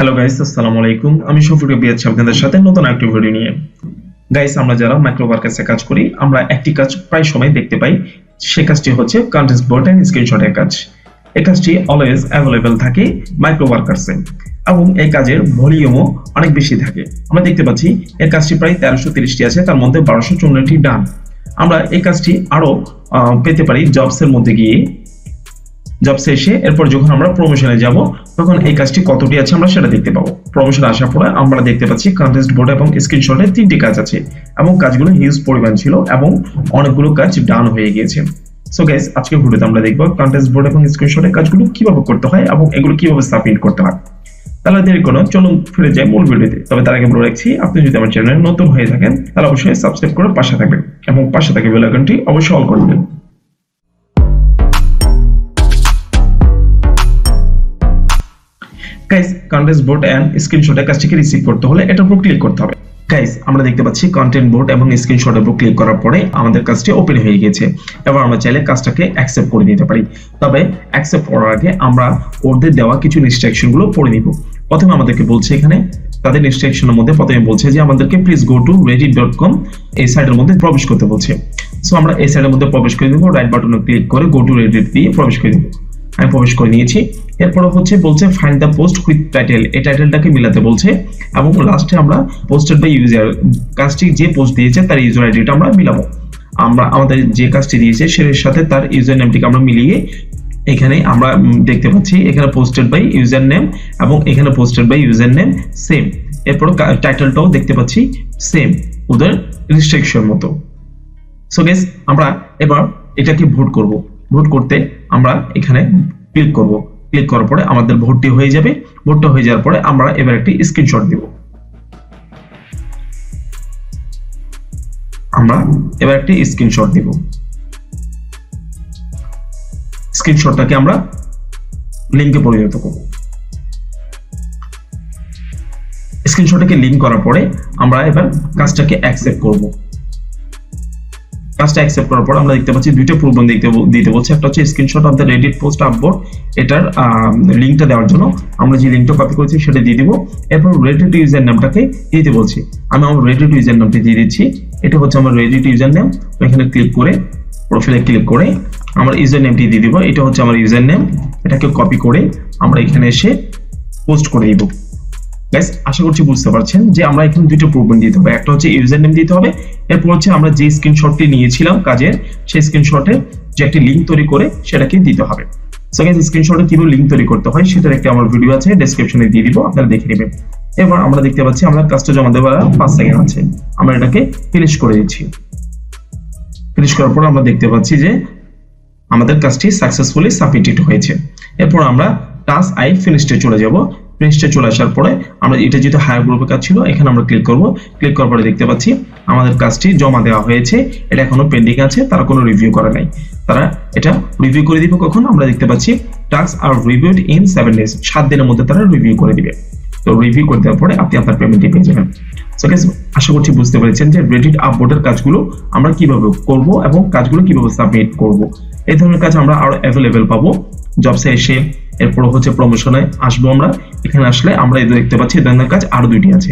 Hello guys, আসসালামু আলাইকুম। আমি শফিক রবি আছি আপনাদের সাথে নতুন একটা ভিডিও নিয়ে। গাইস, আমরা যারা মাইক্রোওয়ার্কার্সে কাজ করি, আমরা একটি কাজ প্রায় সময় দেখতে পাই। সে কাজটি হচ্ছে কন্টেস্ট ভোট এন্ড স্ক্রিনশটের কাজ। এই কাজটি অলওয়েজ অ্যাভেলেবল থাকে মাইক্রোওয়ার্কার্সে এবং এই কাজের ভলিউমও অনেক বেশি থাকে। আমরা দেখতে পাচ্ছি এই কাজটি প্রায় 1330টি আছে, তার মধ্যে 1254টি ডান। আমরা এই কাজটি আরো পেতে পারি জবসের মধ্যে গিয়ে। জবসে এসে এরপর যখন আমরা প্রমোশনে যাব তখন এই কাজটি কতটি আছে আমরা সেটা দেখতে পাবো। প্রমোশনে আসার পরে আমরা দেখতে পাচ্ছি কন্টেস্ট বোর্ড এবং স্ক্রিনশটে 3টি কাজ আছে এবং কাজগুলো হিউজ পরিমাণ ছিল এবং অনেকগুলো কাজ ডান হয়ে গিয়েছে। সো গাইস, আজকে ভিডিওতে আমরা দেখব কন্টেস্ট বোর্ড এবং স্ক্রিনশটের কাজগুলো কিভাবে করতে হয় এবং এগুলো কিভাবে সাবমিট করতে হয়। তাহলে দেরি কোনো চলুন ফিরে যাই মূল ভিডিওতে। তবে তার আগে বলে রাখছি, আপনি যদি আমার চ্যানেলে নতুন হয়ে থাকেন তাহলে অবশ্যই সাবস্ক্রাইব করে পাশে থাকবেন এবং পাশে থাকা বেল আইকনটি অবশ্যই অল করে দিন। গাইস, কন্টেস্ট বোর্ড এন্ড স্ক্রিনশটের কাজটিকে রিসিভ করতে হলে এটার উপর ক্লিক করতে হবে। গাইস, আমরা দেখতে পাচ্ছি কন্টেন্ট বোর্ড এবং স্ক্রিনশটের উপর ক্লিক করার পরে আমাদের কাজটি ওপেন হয়ে গেছে। এবার আমরা চাইলে কাজটাকে অ্যাকসেপ্ট করে দিতে পারি। তবে অ্যাকসেপ্ট করার আগে আমরা ওদের দেওয়া কিছু ইনস্ট্রাকশনগুলো পড়ে নিব। প্রথমে আমাদেরকে বলছে, এখানে তাদের ইনস্ট্রাকশনের মধ্যে প্রথমে বলছে যে আমাদেরকে প্লিজ গো টু reddit.com এই সাইটের মধ্যে প্রবেশ করতে বলছে। সো আমরা এই সাইটের মধ্যে প্রবেশ করে দেব। রাইট বাটনে ক্লিক করে গো টু reddit দিয়ে প্রবেশ করে দেব। আমি প্রবেশ করে নিয়েছি। এরপর বলছে find the post with title, এই টাইটেলটাকে মিলাতে বলছে এবং লাস্টে আমরা পোস্টেড বাই ইউজার, কাজটি যে পোস্ট দিয়েছে তার ইউজার আইডিটা আমরা মিলাবো। আমরা আমাদের যে কাজটি দিয়েছে সেটার সাথে তার ইউজার নেমটিকে আমরা মিলিয়ে এখানে আমরা দেখতে পাচ্ছি এখানে পোস্টেড বাই ইউজার নেম এবং এখানে posted by user name same. এরপর টাইটেলটাও দেখতে পাচ্ছি সেম, ওদের রেস্ট্রিকশন মতো। সো গাইস, আমরা এবার এটাকে ভোট করব। ভোট করতে আমরা এখানে ক্লিক করব। ক্লিক করার পরে আমাদের ভোটটি হয়ে যাবে। ভোটটা হয়ে যাওয়ার পরে আমরা এবার একটি স্ক্রিনশট দেব। আমরা এবার একটি স্ক্রিনশট দেব। স্ক্রিনশটটাকে আমরা লিংকে পরিণত করব। স্ক্রিনশটটাকে লিংক করার পরে আমরা এবার কাজটাকে অ্যাকসেপ্ট করব। কাজটা অ্যাকসেপ্ট করার পর আমরা দেখতে পাচ্ছি দুইটা প্রুফ দিতে বলছে। একটা হচ্ছে screenshot of the Reddit post upvote, এটার লিংকটা দেওয়ার জন্য আমরা যে লিংকটা কপি করেছি সেটা দিয়ে দিব। এরপর রেডিট ইউজার নামটাকে দিতে বলছি। আমি আমার রেডিট ইউজার নামটি দিয়ে দিচ্ছি। এটা হচ্ছে আমার রেডিট ইউজার নেম। এখানে ক্লিক করে প্রোফাইলে ক্লিক করে আমার ইউজার নেমটি দিয়ে দিব। এটা হচ্ছে আমার ইউজার নেম। এটাকে কপি করে আমরা এখানে এসে পোস্ট করে দিব। গাইস, আশা করছি বুঝতে পারছেন যে আমরা এখানে দুটো প্রুফ দিতে হবে। একটা হচ্ছে ইউজার নেম দিতে হবে, এরপর হচ্ছে আমরা যে স্ক্রিনশটটি নিয়েছিলাম কাজের সেই স্ক্রিনশটে যে একটি লিংক তৈরি করে সেটাকে দিতে হবে। সো গাইস, স্ক্রিনশটে কিভাবে লিংক তৈরি করতে হয় সেটার একটা আমার ভিডিও আছে, ডেসক্রিপশনে দিয়ে দিব, আপনারা দেখে নেবেন। এবার আমরা দেখতে পাচ্ছি আমরা কাজটা জমা দেওয়ার 5 সেকেন্ড আছে। আমরা এটাকে ফিনিশ করে দিচ্ছি। ফিনিশ করার পর আমরা দেখতে পাচ্ছি যে আমাদের কাজটি সাকসেসফুলি সাবমিটেড হয়েছে। এরপর আমরা টাস্ক আই ফিনিশে চলে যাব। ফিনিশে চলে আসার পরে আমরা এটা যেহেতু হায়ার গ্রুপের কাজ ছিল, এখানে আমরা ক্লিক করব। ক্লিক করার পরে দেখতে পাচ্ছি আমাদের কাজটি জমা দেওয়া হয়েছে। এটা এখনো পেন্ডিং আছে, তারা কোনো রিভিউ করে নাই। তারা এটা রিভিউ করে দিবে কখন? আমরা দেখতে পাচ্ছি task are reviewed in 7 days, 7 দিনের মধ্যে তারা রিভিউ করে দিবে। তো রিভিউ করে দেওয়ার পরে আপনি আপনার পেমেন্টটি পেয়ে যাবেন। সো গাইস, আশা করছি বুঝতে পেরেছেন যে রেডিট আপবোর্ডের কাজগুলো আমরা কিভাবে করব এবং কাজগুলো কিভাবে সাবমিট করব। এই ধরনের কাজ আমরা আরো অ্যাভেলেবেল পাবো জবসে এসে। এরপর হচ্ছে প্রমোশনে আসবো আমরা। এখানে আসলে আমরা এই দেখতে পাচ্ছি এই ধরনের কাজ আরো 2টি আছে।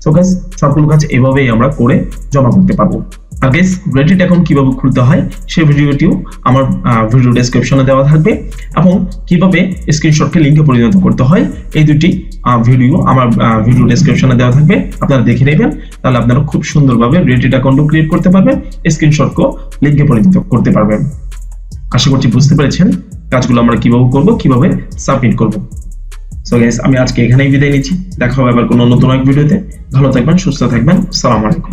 সো গাইস, সবগুলো কাজ এভাবেই আমরা করে জমা করতে পারবো। আর গাইস, রেডিট অ্যাকাউন্ট কিভাবে খুলতে হয় সেই ভিডিওটিও আমার ভিডিও ডেসক্রিপশনে দেওয়া থাকবে এবং কিভাবে স্ক্রিনশটকে লিংকে পরিণত করতে হয় এই দুটি ভিডিও আমার ভিডিও ডেসক্রিপশনে দেওয়া থাকবে, আপনারা দেখে নেবেন। তাহলে আপনারা খুব সুন্দরভাবে রেডিট অ্যাকাউন্টও ক্রিয়েট করতে পারবেন, স্ক্রিনশটকেও লিংকে পরিণত করতে পারবেন। আশা করছি বুঝতে পেরেছেন কাজগুলো আমরা কিভাবে করব, কিভাবে সাবমিট করব। সো গাইস, আমি আজকে এখানেই বিদায় নিচ্ছি। দেখা হবে আবার কোনো নতুন এক ভিডিওতে। ভালো থাকবেন, সুস্থ থাকবেন। আসসালামু আলাইকুম।